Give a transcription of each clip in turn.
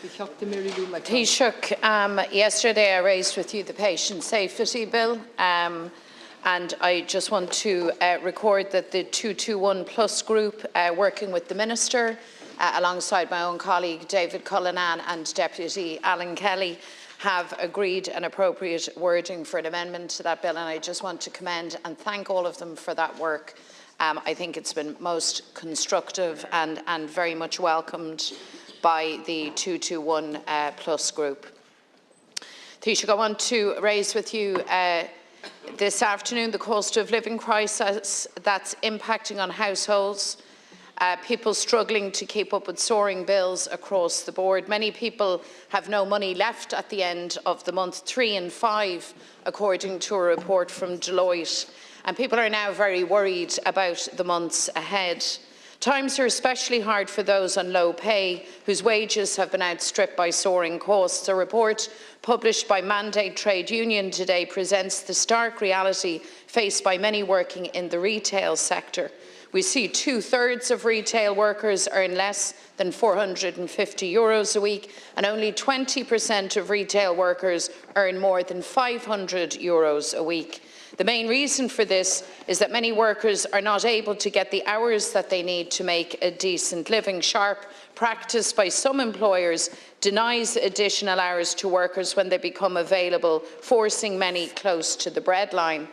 Taoiseach, yesterday I raised with you the patient safety bill, and I just want to record that the 221 Plus group, working with the Minister, alongside my own colleague David Cullinan and Deputy Alan Kelly, have agreed an appropriate wording for an amendment to that bill, and I just want to commend and thank all of them for that work. I think it's been most constructive and very much welcomed by the 221 Plus group. Taoiseach, I want to raise with you this afternoon the cost of living crisis that's impacting on households, people struggling to keep up with soaring bills across the board. Many people have no money left at the end of the month, 3 in 5, according to a report from Deloitte. And people are now very worried about the months ahead. Times are especially hard for those on low pay, whose wages have been outstripped by soaring costs. A report published by Mandate Trade Union today presents the stark reality faced by many working in the retail sector. We see 2/3 of retail workers earn less than €450 a week, and only 20% of retail workers earn more than €500 a week. The main reason for this is that many workers are not able to get the hours that they need to make a decent living. Sharp practice by some employers denies additional hours to workers when they become available, forcing many close to the breadline.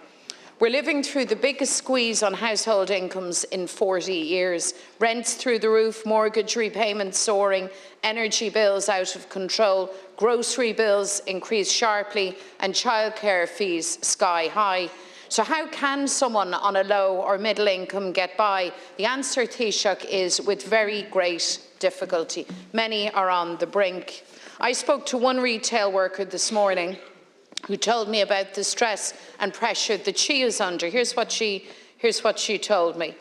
We're living through the biggest squeeze on household incomes in 40 years. Rents through the roof, mortgage repayments soaring, energy bills out of control, grocery bills increased sharply, and childcare fees sky high. So how can someone on a low or middle income get by? The answer, Taoiseach, is with very great difficulty. Many are on the brink. I spoke to one retail worker this morning who told me about the stress and pressure that she is under. Here's what she told me.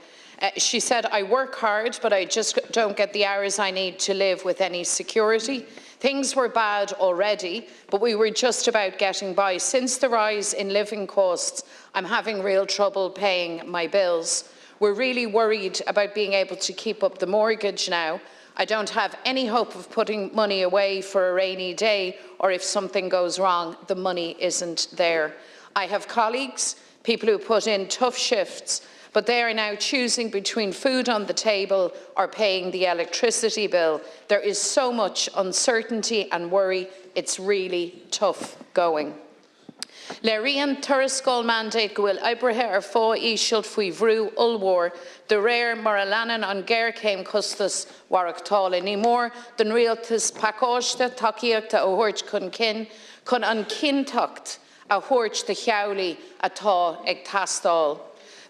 She said, "I work hard, but I just don't get the hours I need to live with any security. Things were bad already, but we were just about getting by. Since the rise in living costs, I'm having real trouble paying my bills. We're really worried about being able to keep up the mortgage now. I don't have any hope of putting money away for a rainy day, or if something goes wrong, the money isn't there. I have colleagues, people who put in tough shifts, but they are now choosing between food on the table or paying the electricity bill. There is so much uncertainty and worry, it's really tough going. Le rian tuarascáil mandate go bhfuil oibrithe ar fáth ísealt faoi bhrú ulmhór de réir mar a leanan an ggéircéim costas mhairachtála. Ní mór den rialtas pacáiste tacaíochta a thabhairt chun an cinteacht a thabhairt de cheamhlaí atá ag teastáil.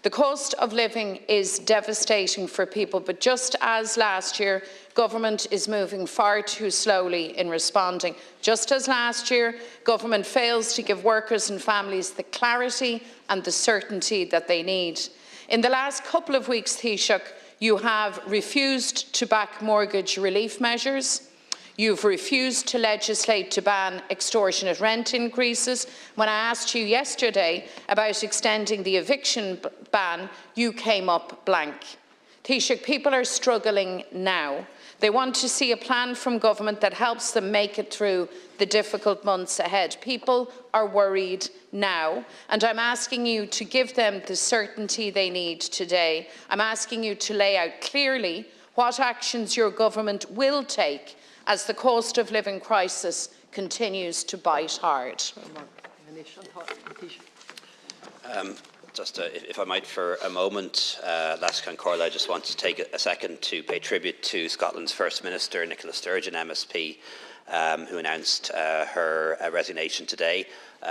The cost of living is devastating for people, but just as last year, government is moving far too slowly in responding. Just as last year, government fails to give workers and families the clarity and the certainty that they need. In the last couple of weeks, Taoiseach, you have refused to back mortgage relief measures. You've refused to legislate to ban extortionate rent increases. When I asked you yesterday about extending the eviction ban, you came up blank. Taoiseach, people are struggling now. They want to see a plan from government that helps them make it through the difficult months ahead. People are worried now, and I'm asking you to give them the certainty they need today. I'm asking you to lay out clearly what actions your government will take as the cost of living crisis continues to bite hard. If I might for a moment, Lascan Corla, I just want to take a second to pay tribute to Scotland's First Minister, Nicola Sturgeon, MSP, who announced her resignation today.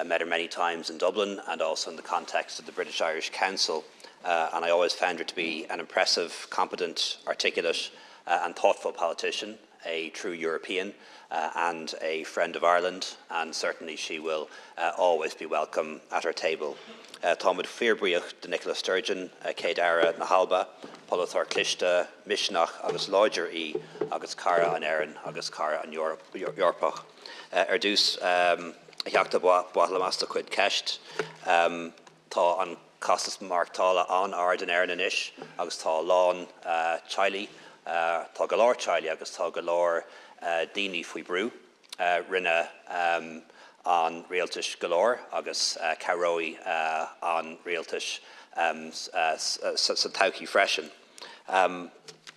Met her many times in Dublin and also in the context of the British-Irish Council. And I always found her to be an impressive, competent, articulate and thoughtful politician, a true European and a friend of Ireland, and certainly she will always be welcome at our table. Támid Fíorbraíoch de Nicola Sturgeon, Cédara na Halba, Polathar Clista, Mishnach, agus Láidir í, agus Cara an Éireann, agus Cara an Yorpach. Dús Heachta Bwathlamasta Cuid Ceist, Tá an Costas Marktála an Ard an Éireann inis, agus Tá Lán Chiley, Tá go leor Chiley agus tá go leor Dini Fui Brew, Rinne on Rialtish Galore, agus Caroi on Rialtish Santauki Freshen.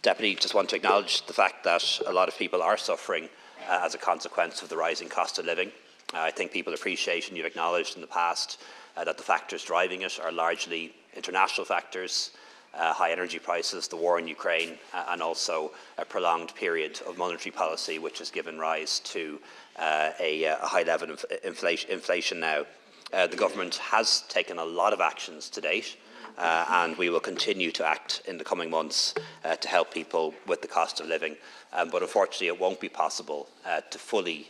Deputy, just want to acknowledge the fact that a lot of people are suffering as a consequence of the rising cost of living. I think people appreciate, and you've acknowledged in the past, that the factors driving it are largely international factors, high energy prices, the war in Ukraine, and also a prolonged period of monetary policy which has given rise to a high level of inflation now. The government has taken a lot of actions to date, and we will continue to act in the coming months to help people with the cost of living. But unfortunately, it won't be possible to fully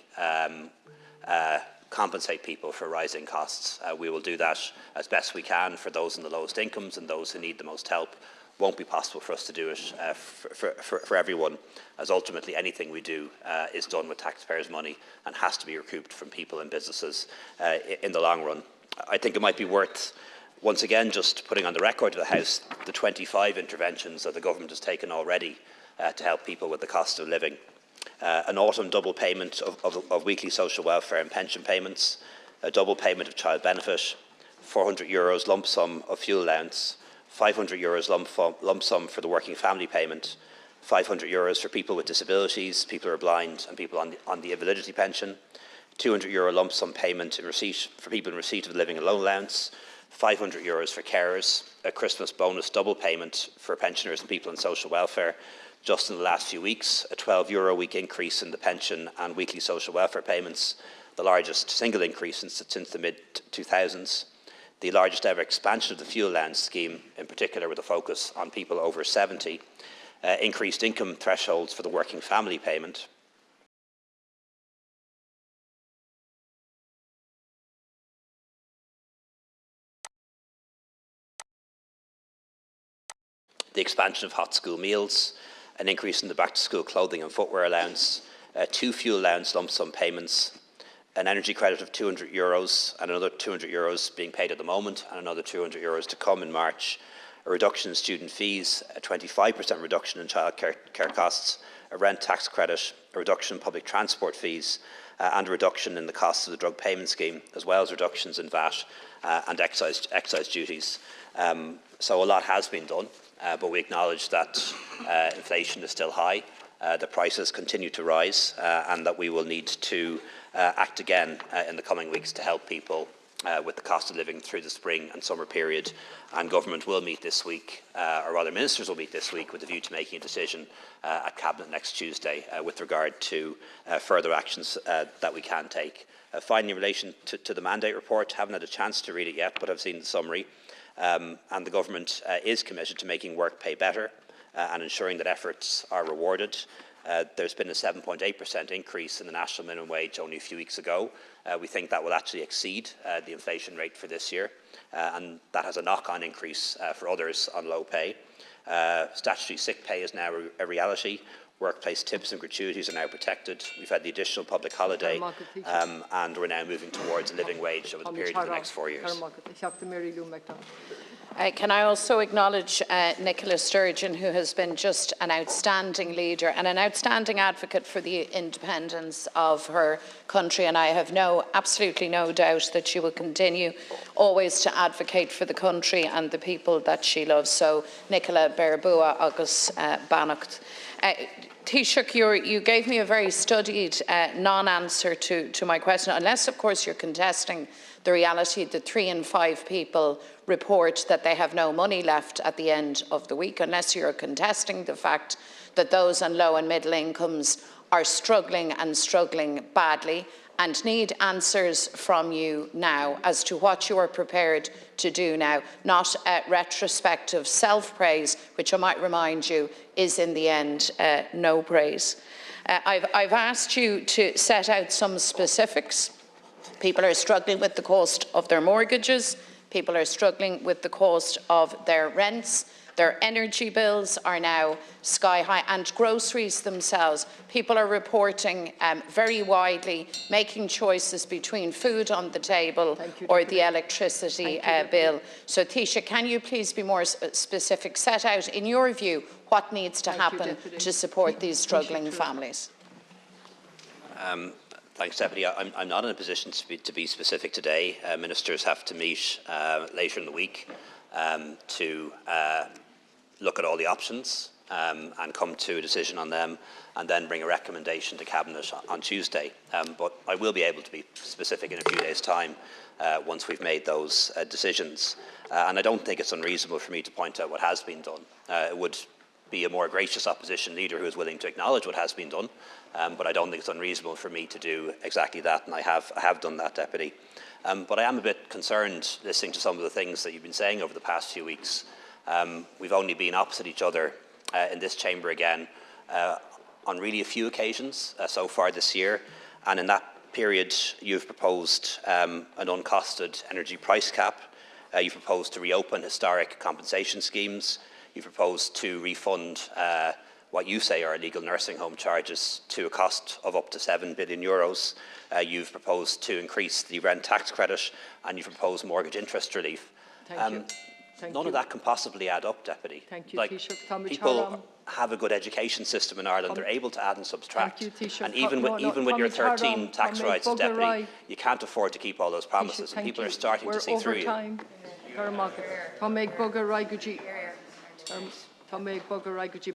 compensate people for rising costs. We will do that as best we can for those in the lowest incomes and those who need the most help. Won't be possible for us to do it for everyone, as ultimately anything we do is done with taxpayers' money and has to be recouped from people and businesses in the long run. I think it might be worth, once again, just putting on the record of the House the 25 interventions that the government has taken already to help people with the cost of living. An autumn double payment of weekly social welfare and pension payments, a double payment of child benefit, €400 lump sum of fuel allowance, €500 lump sum for the working family payment, €500 for people with disabilities, people who are blind and people on the invalidity pension, €200 lump sum payment for people in receipt of the living alone allowance, €500 for carers, a Christmas bonus double payment for pensioners and people on social welfare. Just in the last few weeks, a €12 a week increase in the pension and weekly social welfare payments, the largest single increase since the mid-2000s. The largest ever expansion of the fuel allowance scheme, in particular with a focus on people over 70, increased income thresholds for the working family payment, the expansion of hot school meals, an increase in the back-to-school clothing and footwear allowance, 2 fuel allowance lump sum payments, an energy credit of €200 and another €200 being paid at the moment and another €200 to come in March, a reduction in student fees, a 25% reduction in childcare costs, a rent tax credit, a reduction in public transport fees, and a reduction in the costs of the drug payment scheme, as well as reductions in VAT and excise duties. So a lot has been done. But we acknowledge that inflation is still high, the prices continue to rise, and that we will need to act again in the coming weeks to help people with the cost of living through the spring and summer period. And government will meet this week, or rather ministers will meet this week with a view to making a decision at Cabinet next Tuesday with regard to further actions that we can take. Finally, in relation to the mandate report, haven't had a chance to read it yet, but I've seen the summary. And the government is committed to making work pay better and ensuring that efforts are rewarded. There's been a 7.8% increase in the national minimum wage only a few weeks ago. We think that will actually exceed the inflation rate for this year, and that has a knock-on increase for others on low pay. Statutory sick pay is now a reality. Workplace tips and gratuities are now protected. We've had the additional public holiday, and we're now moving towards a living wage over the period of the next 4 years. Can I also acknowledge Nicola Sturgeon, who has been just an outstanding leader and an outstanding advocate for the independence of her country, and I have absolutely no doubt that she will continue always to advocate for the country and the people that she loves. So Nicola Berbua agus Bannacht. Taoiseach, you gave me a very studied non-answer to my question, unless, of course, you're contesting the reality that 3 in 5 people report that they have no money left at the end of the week, unless you're contesting the fact that those on low and middle incomes are struggling and struggling badly and need answers from you now as to what you are prepared to do now, not retrospective self-praise, which I might remind you is in the end no praise. I've asked you to set out some specifics. People are struggling with the cost of their mortgages. People are struggling with the cost of their rents. Their energy bills are now sky high, and groceries themselves. People are reporting very widely, making choices between food on the table or the electricity bill. So, Taoiseach, can you please be more specific? Set out, in your view, what needs to happen to support these struggling families? Thanks, Deputy. I'm not in a position to be specific today. Ministers have to meet later in the week to look at all the options and come to a decision on them, and then bring a recommendation to Cabinet on Tuesday. But I will be able to be specific in a few days' time once we've made those decisions. And I don't think it's unreasonable for me to point out what has been done. It would be a more gracious opposition leader who is willing to acknowledge what has been done, but I don't think it's unreasonable for me to do exactly that, and I have done that, Deputy. But I am a bit concerned listening to some of the things that you've been saying over the past few weeks. We've only been opposite each other in this chamber again on really a few occasions so far this year, and in that period you've proposed an uncosted energy price cap, you've proposed to reopen historic compensation schemes, you propose to refund what you say are illegal nursing home charges to a cost of up to €7 billion. You've proposed to increase the rent tax credit, and you've proposed mortgage interest relief. None of that can possibly add up, Deputy. Thank you, like, Taoiseach. people have a good education system in Ireland. They're able to add and subtract. Thank you, Taoiseach. And even with your 13 tax rights as Deputy, you can't afford to keip all those promises. And people are starting to see through you. We're over time.